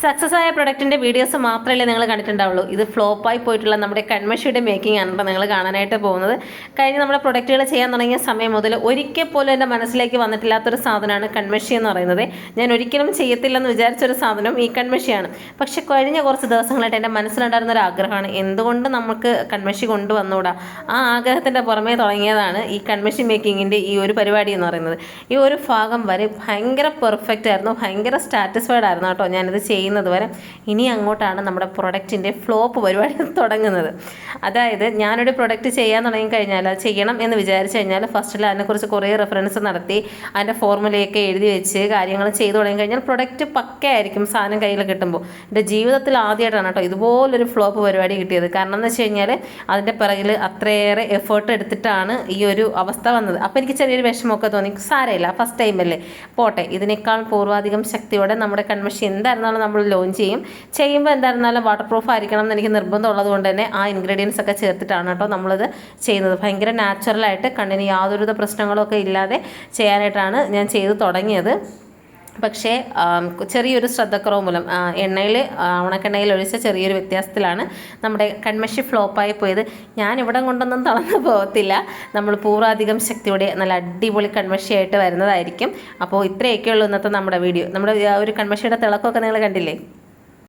Success ആയ പ്രൊഡക്റ്റിൻ്റെ videos മാത്രമല്ലേ നിങ്ങൾ കണ്ടിട്ടുണ്ടാവുള്ളൂ. ഇത് ഫ്ലോപ്പായി പോയിട്ടുള്ള നമ്മുടെ കൺമഷിയുടെ മേക്കിംഗ് ആണ് നിങ്ങൾ കാണാനായിട്ട് പോകുന്നത്. കഴിഞ്ഞ് നമ്മുടെ പ്രൊഡക്റ്റുകൾ ചെയ്യാൻ തുടങ്ങിയ സമയം മുതൽ ഒരിക്കൽ പോലും എൻ്റെ മനസ്സിലേക്ക് വന്നിട്ടില്ലാത്തൊരു സാധനമാണ് കൺമഷി എന്ന് പറയുന്നത്. ഞാൻ ഒരിക്കലും ചെയ്യത്തില്ലെന്ന് വിചാരിച്ചൊരു സാധനം ഈ കൺമഷിയാണ്. പക്ഷെ കഴിഞ്ഞ കുറച്ച് ദിവസങ്ങളായിട്ട് എൻ്റെ മനസ്സിലുണ്ടായിരുന്ന ഒരു ആഗ്രഹമാണ്, എന്തുകൊണ്ട് നമുക്ക് കൺമഷി കൊണ്ടുവന്നുകൂടാ. ആ ആഗ്രഹത്തിൻ്റെ പുറമേ തുടങ്ങിയതാണ് ഈ കൺമഷി മേക്കിങ്ങിൻ്റെ ഈ ഒരു പരിപാടി എന്ന് പറയുന്നത്. ഈ ഒരു ഭാഗം വരെ ഭയങ്കര പെർഫെക്റ്റ് ആയിരുന്നു, ഭയങ്കര സാറ്റിസ്ഫൈഡ് ആയിരുന്നു കേട്ടോ ഞാനിത് ചെയ്യുന്നത് വരെ. ഇനി അങ്ങോട്ടാണ് നമ്മുടെ പ്രൊഡക്റ്റിൻ്റെ ഫ്ലോപ്പ് പരിപാടി തുടങ്ങുന്നത്. അതായത് ഞാനൊരു പ്രൊഡക്റ്റ് ചെയ്യാൻ തുടങ്ങിക്കഴിഞ്ഞാൽ, അത് ചെയ്യണം എന്ന് വിചാരിച്ചു കഴിഞ്ഞാൽ ഫസ്റ്റിൽ അതിനെക്കുറിച്ച് കുറേ റെഫറൻസ് നടത്തി അതിൻ്റെ ഫോർമുലയൊക്കെ എഴുതി വെച്ച് കാര്യങ്ങൾ ചെയ്തു തുടങ്ങിക്കഴിഞ്ഞാൽ പ്രൊഡക്റ്റ് പക്കയായിരിക്കും സാധനം കയ്യിൽ കിട്ടുമ്പോൾ. എൻ്റെ ജീവിതത്തിൽ ആദ്യമായിട്ടാണ് കേട്ടോ ഇതുപോലൊരു ഫ്ലോപ്പ് പരിപാടി കിട്ടിയത്. കാരണം എന്ന് വെച്ച് കഴിഞ്ഞാൽ അതിൻ്റെ പിറകിൽ അത്രയേറെ എഫേർട്ട് എടുത്തിട്ടാണ് ഈ ഒരു അവസ്ഥ വന്നത്. അപ്പോൾ എനിക്ക് ചെറിയൊരു വിഷമമൊക്കെ തോന്നി. സാരമില്ല, ഫസ്റ്റ് ടൈമല്ലേ, പോട്ടെ. ഇതിനേക്കാൾ പൂർവാധികം ശക്തിയോടെ നമ്മുടെ കൺമഷി എന്തായിരുന്നാലും നമ്മൾ ലോഞ്ച് ചെയ്യുമ്പോൾ എന്തായിരുന്നാലും വാട്ടർ പ്രൂഫ് ആയിരിക്കണം എന്ന് എനിക്ക് നിർബന്ധമുള്ളത് കൊണ്ട് തന്നെ ആ ഇൻഗ്രീഡിയൻസ് ഒക്കെ ചേർത്തിട്ടാണ് കേട്ടോ നമ്മളിത് ചെയ്യുന്നത്. ഭയങ്കര നാച്ചുറലായിട്ട് കണ്ണിന് യാതൊരുവിധ പ്രശ്നങ്ങളൊക്കെ ഇല്ലാതെ ചെയ്യാനായിട്ടാണ് ഞാൻ ചെയ്ത് തുടങ്ങിയത്. പക്ഷേ ചെറിയൊരു ശ്രദ്ധക്കുറവ് മൂലം ഉണക്കെണ്ണയിൽ ഒഴിച്ച ചെറിയൊരു വ്യത്യാസത്തിലാണ് നമ്മുടെ കൺമഷി ഫ്ലോപ്പായി പോയത്. ഞാൻ ഇവിടെ കൊണ്ടൊന്നും തളർന്നു പോകത്തില്ല. നമ്മൾ പൂർവാധികം ശക്തിയോടെ നല്ല അടിപൊളി കൺമഷിയായിട്ട് വരുന്നതായിരിക്കും. അപ്പോൾ ഇത്രയൊക്കെയുള്ളൂ ഇന്നത്തെ നമ്മുടെ വീഡിയോ. നമ്മുടെ ഒരു കൺമഷിയുടെ തിളക്കമൊക്കെ നിങ്ങൾ കണ്ടില്ലേ.